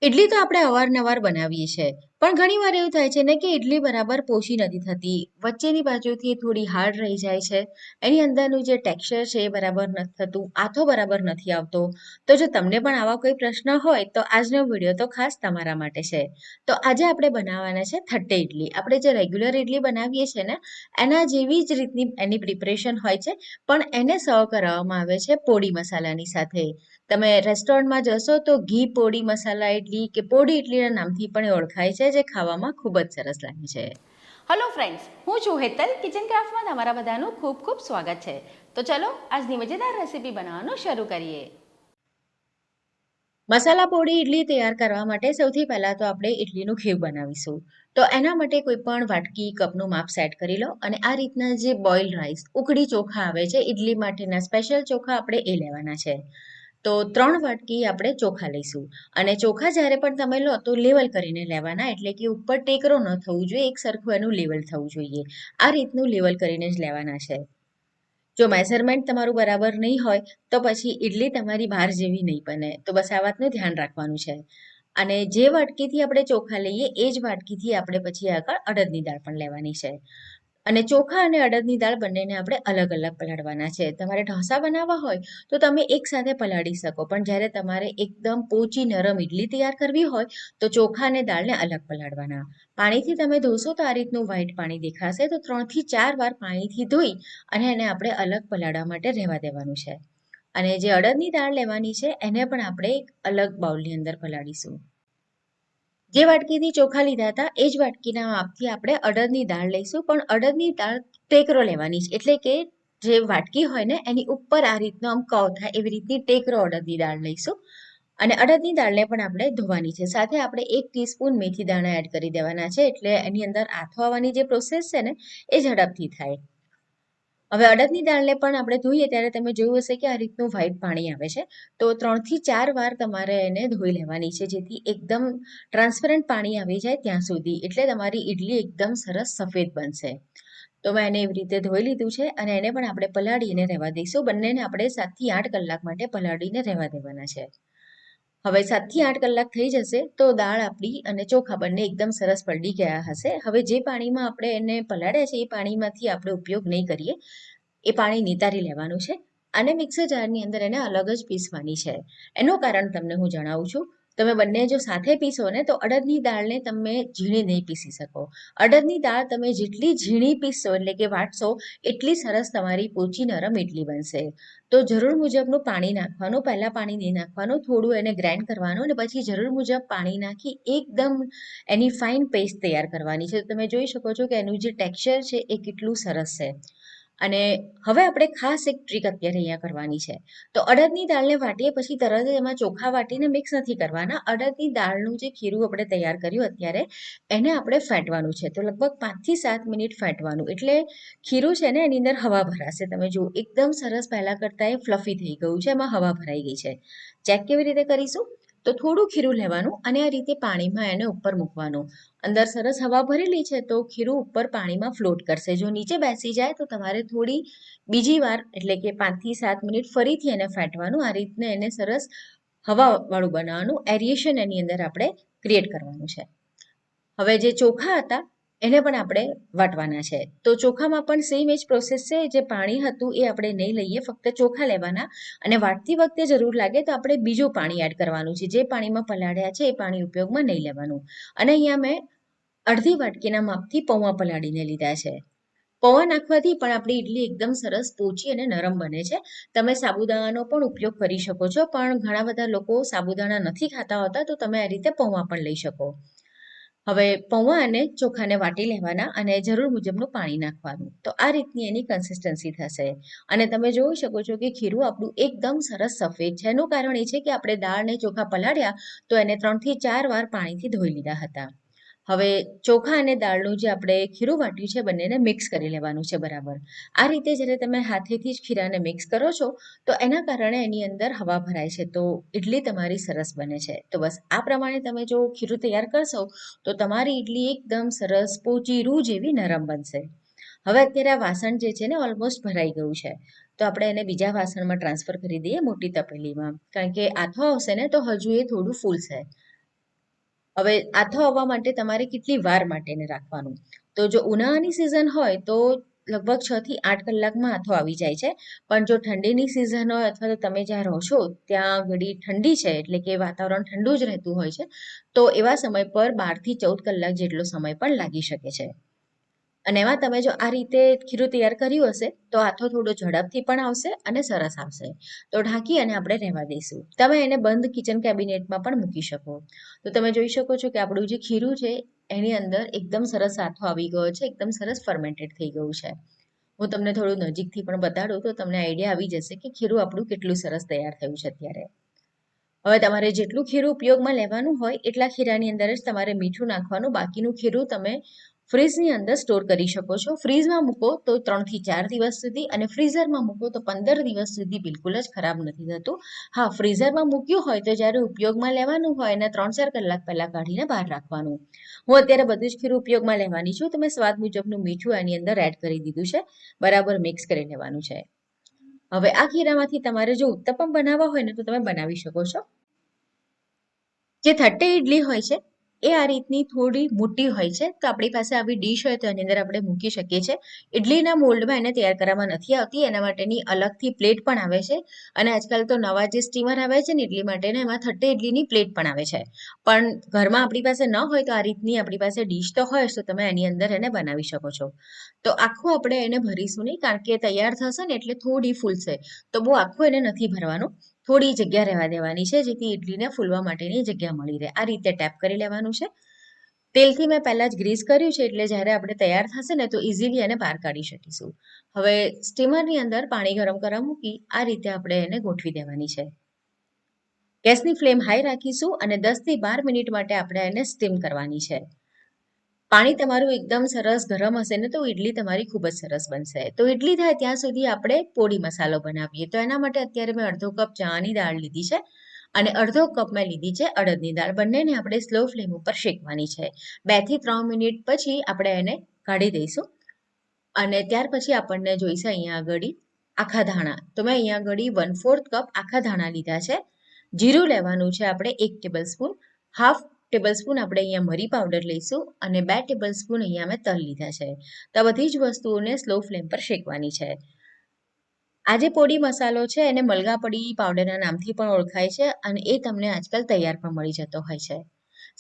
ઇડલી તો આપણે અવારનવાર બનાવીએ છીએ, પણ ઘણીવાર એવું થાય છે ને કે ઇડલી બરાબર પોચી નથી થતી. વચ્ચેની બાજુથી થોડી હાર્ડ રહી જાય છે. એની અંદરનું જે ટેક્સચર છે એ બરાબર નથી થતું, આથો બરાબર નથી આવતો. તો જો તમને પણ આવા કોઈ પ્રશ્ન હોય તો આજનો વિડીયો તો ખાસ તમારા માટે છે. તો આજે આપણે બનાવવાના છે થટ્ટે ઇડલી. આપણે જે રેગ્યુલર ઇડલી બનાવીએ છીએ ને એના જેવી જ રીતની એની પ્રિપરેશન હોય છે, પણ એને સર્વ કરવામાં આવે છે પોડી મસાલાની સાથે. તમે રેસ્ટોરન્ટમાં જશો તો ઘી પોડી મસાલા ઇડલી કે પોડી ઇડલીના નામથી પણ એ ઓળખાય છે, જે ખાવામાં ખૂબ જ સરસ લાગે છે. હલો ફ્રેન્ડ્સ, હું છું હેતલ. કિચન ક્રાફ્ટમાં તમારા બધાનું ખૂબ ખૂબ સ્વાગત છે. તો ચલો આજની મજેદાર રેસીપી બનાવવાનું શરૂ કરીએ. મસાલા પોડી ઇડલી તૈયાર કરવા માટે સૌથી પહેલાં તો આપણે ઇડલીનું ખીર બનાવીશું. તો એના માટે કોઈ પણ વાટકી કપનું માપ સેટ કરી લો અને આ રીતના જે બોઇલ રાઈસ ઉકળી ચોખા આવે છે ઇડલી માટેના સ્પેશિયલ ચોખા આપણે એ લેવાના છે. તો 3 વાટકી આપણે ચોખા લઈશું અને ચોખા જ્યારે પણ તમે લો તો લેવલ કરીને લેવાના, એટલે કે ઉપર ટેકરો ન થવું જોઈએ, એક સરખું એનું લેવલ થવું જોઈએ. આ રીતનું લેવલ કરીને જ લેવાના છે. જો મેઝરમેન્ટ તમારું બરાબર નહીં હોય તો પછી ઇડલી તમારી બહાર જેવી નહીં બને. તો બસ આ વાતનું ધ્યાન રાખવાનું છે. અને જે વાટકીથી આપણે ચોખા લઈએ એ જ વાટકીથી આપણે પછી આગળ અડદની દાળ પણ લેવાની છે. અને ચોખા અને અડદની દાળ બંનેને આપણે અલગ અલગ પલાળવાના છે. તમારે ઢોસા બનાવવા હોય તો તમે એકસાથે પલાળી શકો, પણ જ્યારે તમારે એકદમ પોચી નરમ ઇડલી તૈયાર કરવી હોય તો ચોખા અને દાળને અલગ પલાળવાના. પાણીથી તમે ધોશો તો આ રીતનું વ્હાઈટ પાણી દેખાશે, તો 3 થી 4 વાર પાણીથી ધોઈ અને એને આપણે અલગ પલાળવા માટે રહેવા દેવાનું છે. અને જે અડદની દાળ લેવાની છે એને પણ આપણે એક અલગ બાઉલની અંદર પલાળીશું. જે વાટકીથી ચોખા લીધા હતા એ જ વાટકીના માપથી આપણે અડદની દાળ લઈશું, પણ અડદની દાળ ટેકરો લેવાની છે, એટલે કે જે વાટકી હોય ને એની ઉપર આ રીતનો આમ કર્વ થાય એવી રીતની ટેકરો અડદની દાળ લઈશું. અને અડદની દાળને પણ આપણે ધોવાની છે. સાથે આપણે 1 ટીસ્પૂન મેથી દાણા એડ કરી દેવાના છે, એટલે એની અંદર આથો આવવાની જે પ્રોસેસ છે ને એ ઝડપથી થાય. હવે અડદની દાળને પણ આપણે ધોઈએ ત્યારે તમે જોયું હશે કે આ રીતનું વ્હાઈટ પાણી આવે છે. તો 3 થી 4 વાર તમારે એને ધોઈ લેવાની છે, જેથી એકદમ ટ્રાન્સપરન્ટ પાણી આવી જાય ત્યાં સુધી, એટલે તમારી ઇડલી એકદમ સરસ સફેદ બનશે. તો મેં એને એવી રીતે ધોઈ લીધું છે અને એને પણ આપણે પલાળીને રહેવા દઈશું. બંનેને આપણે 7 થી 8 કલાક માટે પલાળીને રહેવા દેવાના છે. હવે 7 થી 8 કલાક થઈ જશે તો દાળ આપણી અને ચોખા બંને એકદમ સરસ પલળી ગયા હશે. હવે જે પાણીમાં આપણે એને પલાળ્યા છે એ પાણીમાંથી આપણે ઉપયોગ નહીં કરીએ, એ પાણી નિતારી લેવાનું છે અને મિક્સર જારની અંદર એને અલગ જ પીસવાની છે. એનું કારણ તમને હું જણાવું છું. તમે બંને જો સાથે પીસો ને તો અડદની દાળને તમે ઝીણી નહીં પીસી શકો. અડદની દાળ તમે જેટલી ઝીણી પીસશો એટલે કે વાટશો એટલી સરસ તમારી પોચી નરમ ઇડલી બનશે. તો જરૂર મુજબનું પાણી નાખવાનું, પહેલાં પાણી નહીં નાખવાનું, થોડું એને ગ્રાઇન્ડ કરવાનું અને પછી જરૂર મુજબ પાણી નાખી એકદમ એની ફાઇન પેસ્ટ તૈયાર કરવાની છે. તમે જોઈ શકો છો કે એનું જે ટેક્સચર છે એ કેટલું સરસ છે. અને હવે આપણે ખાસ એક ટ્રીક અત્યારે અહીંયા કરવાની છે. તો અડદની દાળને વાટીએ પછી તરત જ એમાં ચોખા વાટીને મિક્સ નથી કરવાના. અડદની દાળનું જે ખીરું આપણે તૈયાર કર્યું અત્યારે એને આપણે ફેંટવાનું છે. તો લગભગ 5 થી 7 મિનિટ ફેંટવાનું, એટલે ખીરું છે ને એની અંદર હવા ભરાશે. તમે જુઓ એકદમ સરસ પહેલાં કરતાં એ ફ્લફી થઈ ગયું છે, એમાં હવા ભરાઈ ગઈ છે. ચેક કેવી રીતે કરીશું? તો થોડું ખીરું લેવાનું અને આ રીતે પાણીમાં એને ઉપર મૂકવાનું. અંદર સરસ હવા ભરેલી છે તો ખીરું ઉપર પાણીમાં ફ્લોટ કરશે. જો નીચે બેસી જાય તો તમારે થોડી બીજી વાર એટલે કે 5 થી 7 મિનિટ ફરીથી એને ફેંટવાનું. આ રીતને એને સરસ હવાવાળું બનાવવાનું, એરિએશન એની અંદર આપણે ક્રિએટ કરવાનું છે. હવે જે ચોખા હતા એને પણ આપણે વાટવાના છે. તો ચોખામાં પણ સેમ એ જ પ્રોસેસ છે. જે પાણી હતું એ આપણે નહીં લઈએ, ફક્ત ચોખા લેવાના અને વાટતી વખતે જરૂર લાગે તો આપણે બીજું પાણી એડ કરવાનું છે. જે પાણીમાં પલાળ્યા છે એ પાણી ઉપયોગમાં નહીં લેવાનું. અને અહીંયા મેં અડધી વાટકીના માપથી પૌવા પલાળીને લીધા છે. પૌવા નાખવાથી પણ આપણી ઇડલી એકદમ સરસ પોચી અને નરમ બને છે. તમે સાબુદાણાનો પણ ઉપયોગ કરી શકો છો, પણ ઘણા બધા લોકો સાબુદાણા નથી ખાતા હોતા, તો તમે આ રીતે પૌવા પણ લઈ શકો. હવે પૌવા અને ચોખાને વાટી લેવાના અને જરૂર મુજબનું પાણી નાખવાનું. તો આ રીતની એની કન્સિસ્ટન્સી થશે. અને તમે જોઈ શકો છો કે ખીરું આપણું એકદમ સરસ સફેદ છે. એનું કારણ એ છે કે આપણે દાળ અને ચોખા પલાળ્યા તો એને 3 થી 4 વાર પાણીથી ધોઈ લીધા હતા. હવે ચોખા અને દાળનું જે આપણે ખીરું વાટ્યું છે બંનેને મિક્સ કરી લેવાનું છે બરાબર. આ રીતે જ્યારે તમે હાથેથી જ ખીરાને મિક્સ કરો છો તો એના કારણે એની અંદર હવા ભરાય છે, તો ઇડલી તમારી સરસ બને છે. તો બસ આ પ્રમાણે તમે જો ખીરું તૈયાર કરશો તો તમારી ઇડલી એકદમ સરસ પોચી રૂ જેવી નરમ બનશે. હવે અત્યારે આ વાસણ જે છે ને ઓલમોસ્ટ ભરાઈ ગયું છે, તો આપણે એને બીજા વાસણમાં ટ્રાન્સફર કરી દઈએ, મોટી તપેલીમાં, કારણ કે આથો આવશે ને તો હજુ એ થોડું ફૂલશે. હવે આથો આવવા માટે તમારે કેટલી વાર માટે એને રાખવાનું? તો જો ઉનાળાની સિઝન હોય તો લગભગ 6 થી 8 કલાકમાં આથો આવી જાય છે. પણ જો ઠંડીની સિઝન હોય અથવા તો તમે જ્યાં રહો છો ત્યાં ઘડી ઠંડી છે એટલે કે વાતાવરણ ઠંડુ જ રહેતું હોય છે, તો એવા સમય પર 12 થી 14 કલાક જેટલો સમય પણ લાગી શકે છે. અને એમાં તમે જો આ રીતે ખીરું તૈયાર કર્યું હશે તો આથો થોડો ઝડપથી પણ આવશે અને સરસ આવશે. તો ઢાંકી અને આપણે રહેવા દઈશું. તમે એને બંધ કિચન કેબિનેટમાં પણ મૂકી શકો. તો તમે જોઈ શકો છો કે આપણું જે ખીરું છે એની અંદર એકદમ સરસ આથો આવી ગયો છે, એકદમ સરસ ફર્મેન્ટેડ થઈ ગયું છે. હું તમને થોડું નજીકથી પણ બતાડું તો તમને આઈડિયા આવી જશે કે ખીરું આપણું કેટલું સરસ તૈયાર થયું છે અત્યારે. હવે તમારે જેટલું ખીરું ઉપયોગમાં લેવાનું હોય એટલા ખીરાની અંદર જ તમારે મીઠું નાખવાનું. બાકીનું ખીરું તમે ફ્રીજની અંદર સ્ટોર કરી શકો છો. ફ્રીજમાં મૂકો તો 3 થી 4 દિવસ સુધી અને ફ્રીઝરમાં મૂકો તો 15 દિવસ સુધી બિલકુલ જ ખરાબ નથી થતું. હા, ફ્રીઝરમાં મૂક્યું હોય તો જ્યારે ઉપયોગમાં લેવાનું હોય એના 3-4 કલાક પહેલા કાઢીને બહાર રાખવાનું. હું અત્યારે બધું જ ખીરું ઉપયોગમાં લેવાની છું તો મેં સ્વાદ મુજબનું મીઠું આની અંદર એડ કરી દીધું છે. બરાબર મિક્સ કરી લેવાનું છે. હવે આ ખીરામાંથી તમારે જો ઉત્તપમ બનાવવા હોય ને તો તમે બનાવી શકો છો. જે થટ્ટે ઇડલી હોય છે એ આ રીતની થોડી મોટી હોય છે. તો આપણી પાસે આવી ડીશ હોય તો એની અંદર આપણે મૂકી શકીએ છીએ. ઇડલીના મોલ્ડમાં એને તૈયાર કરવામાં નથી આવતી, એના માટેની અલગથી પ્લેટ પણ આવે છે. અને આજકાલ તો નવા જે સ્ટીમર આવે છે ને ઇડલી માટેના, એમાં થટ્ટે ઇડલીની પ્લેટ પણ આવે છે. પણ ઘરમાં આપણી પાસે ન હોય તો આ રીતની આપણી પાસે ડીશ તો હોય જ, તો તમે એની અંદર એને બનાવી શકો છો. તો આખું આપણે એને ભરીશું નહીં, કારણ કે તૈયાર થશે ને એટલે થોડી ફૂલશે. તો બહુ આખું એને નથી ભરવાનું, થોડી જગ્યા રહેવા દેવાની છે જેથી ઇડલીને ફૂલવા માટેની જગ્યા મળી રહે. આ રીતે ટેપ કરી લેવાનું છે. તેલથી મેં પહેલા જ ગ્રીસ કર્યું છે એટલે જ્યારે આપણે તૈયાર થશે ને તો ઇઝીલી એને બહાર કાઢી શકીશું. હવે સ્ટીમરની અંદર પાણી ગરમ કરવા મૂકી આ રીતે આપણે એને ગોઠવી દેવાની છે. ગેસની ફ્લેમ હાઈ રાખીશું અને 10 થી 12 મિનિટ માટે આપણે એને સ્ટીમ કરવાની છે. પાણી તમારું એકદમ સરસ ગરમ હશે ને તો ઇડલી તમારી ખૂબ જ સરસ બનશે. તો ઇડલી થાય ત્યાં સુધી આપણે પોડી મસાલો બનાવીએ. તો એના માટે અત્યારે મેં અડધો કપ ચણાની દાળ લીધી છે અને અડધો કપ મેં લીધી છે અડદની દાળ. બંનેને આપણે સ્લો ફ્લેમ ઉપર શેકવાની છે. 2 થી 3 મિનિટ પછી આપણે એને કાઢી દઈશું. અને ત્યાર પછી આપણને જોઈશે અહીંયા આગળ આખા ધાણા. તો મેં અહીંયા આગળ 1/4 કપ આખા ધાણા લીધા છે. જીરું લેવાનું છે આપણે 1 table spoon. Half table spoon આપણે અહીંયા મરી પાવડર લઈશું અને 2 ટેબલ સ્પૂન અહીંયા મેં તલ લીધા છે. તો આ બધી જ વસ્તુઓને સ્લો ફ્લેમ પર શેકવાની છે. આ જે પોડી મસાલો છે એને મલગા પડી પાવડરના નામથી પણ ઓળખાય છે અને એ તમને આજકાલ તૈયાર પણ મળી જતો હોય છે.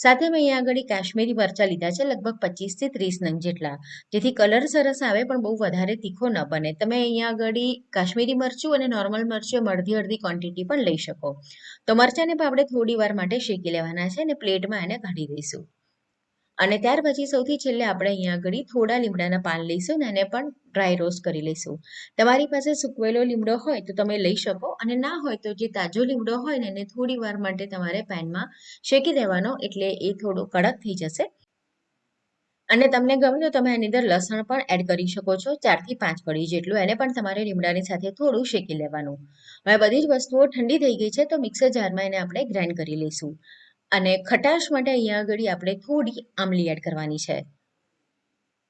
સાથે મેં અહીંયા આગળ કાશ્મીરી મરચાં લીધા છે, લગભગ 25 થી 30 નંગ જેટલા, જેથી કલર સરસ આવે પણ બહુ વધારે તીખો ન બને. તમે અહીંયા આગળ કાશ્મીરી મરચું અને નોર્મલ મરચું અડધી અડધી ક્વોન્ટિટી પણ લઈ શકો. તો મરચાંને પણ આપણે થોડી વાર માટે શેકી લેવાના છે અને પ્લેટમાં એને કાઢી દઈશું. અને ત્યાર પછી સૌથી છેલ્લે આપણે અહીંયા આગળ થોડા લીમડાના પાન લઈશું અને એને પણ ડ્રાય રોસ્ટ કરી લઈશું. તમારી પાસે સૂકવેલો લીમડો હોય તો તમે લઈ શકો અને ના હોય તો જે તાજો લીમડો હોય ને એને થોડી વાર માટે તમારે પેનમાં શેકી દેવાનો એટલે એ થોડો કડક થઈ જશે. અને તમને ગમે તો તમે એની અંદર લસણ પણ એડ કરી શકો છો, 4 થી 5 કળી જેટલું. એને પણ તમારે લીમડાની સાથે થોડું શેકી લેવાનું. હવે બધી જ વસ્તુઓ ઠંડી થઈ ગઈ છે તો મિક્સર જારમાં એને આપણે ગ્રાઇન્ડ કરી લઈશું. અને ખટાશ માટે અહીંયા આગળ આપણે થોડી આમલી એડ કરવાની છે.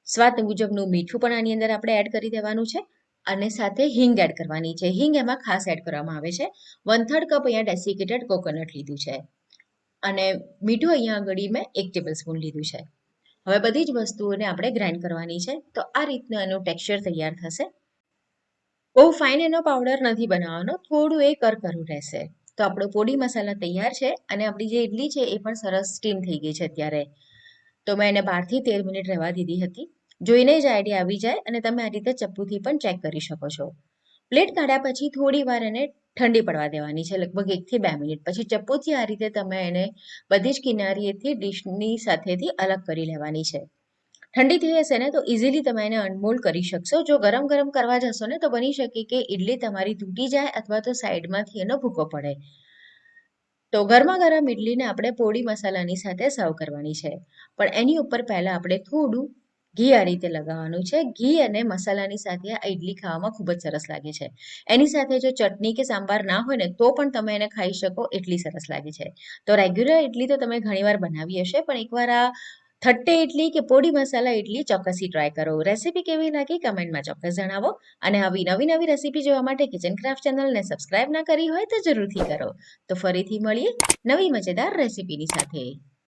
સ્વાદ મુજબનું મીઠું પણ આની અંદર આપણે એડ કરી દેવાનું છે અને સાથે હિંગ એડ કરવાની છે. હિંગ એમાં ખાસ એડ કરવામાં આવે છે. 1/3 કપ અહીંયા ડેસિકેટેડ કોકોનટ લીધું છે અને મીઠું અહીંયા આગળ મેં 1 ટેબલ સ્પૂન લીધું છે. હવે બધી જ વસ્તુઓને આપણે ગ્રાઇન્ડ કરવાની છે. તો આ રીતનું એનું ટેક્સચર તૈયાર થશે. બહુ ફાઇન એનો પાવડર નથી બનાવવાનો, થોડું એ કરકરું રહેશે. તો આપણો પોડી મસાલા તૈયાર છે અને આપણી જે ઇડલી છે એ પણ સરસ સ્ટીમ થઈ ગઈ છે અત્યારે. તો મેં એને 12 થી 13 મિનિટ રહેવા દીધી હતી. જોઈને જ આઈડિયા આવી જાય અને તમે આ રીતે ચપ્પુથી પણ ચેક કરી શકો છો. પ્લેટ કાઢ્યા પછી થોડી વાર એને ઠંડી પડવા દેવાની છે, લગભગ 1 થી 2 મિનિટ. પછી ચપ્પુથી આ રીતે તમે એને બધી જ કિનારીએથી ડીશની સાથેથી અલગ કરી લેવાની છે. ઠંડી થઈ હશે ને તો ઇઝીલી તમે એને અનમોલ્ડ કરી શકશો. જો ગરમ ગરમ કરવા જશો ને તો બની શકે કે ઇડલી તમારી તૂટી જાય અથવા તો સાઈડમાંથી એનો ભૂકો પડે. તો ગરમા ગરમ ઇડલીને આપણે પોડી મસાલાની સાથે સર્વ કરવાની છે. પણ એની ઉપર પહેલા આપણે થોડું ઘી આ રીતે લગાવવાનું છે. ઘી અને મસાલાની સાથે આ ઇડલી ખાવામાં ખૂબ જ સરસ લાગે છે. એની સાથે જો ચટણી કે સાંભાર ના હોય ને તો પણ તમે એને ખાઈ શકો, એટલી સરસ લાગે છે. તો રેગ્યુલર ઇડલી તો તમે ઘણીવાર બનાવી હશે, પણ એકવાર આ થટ્ટે ઇડલી કે પોડી મસાલા ઇડલી ચોક્કસથી ટ્રાય કરો. રેસીપી કેવી લાગી કમેન્ટમાં ચોક્કસ જણાવો અને આવી નવી નવી રેસીપી જોવા માટે કિચન ક્રાફ્ટ ચેનલને સબસ્ક્રાઇબ ના કરી હોય તો જરૂરથી કરો. તો ફરીથી મળીએ નવી મજેદાર રેસીપીની સાથે.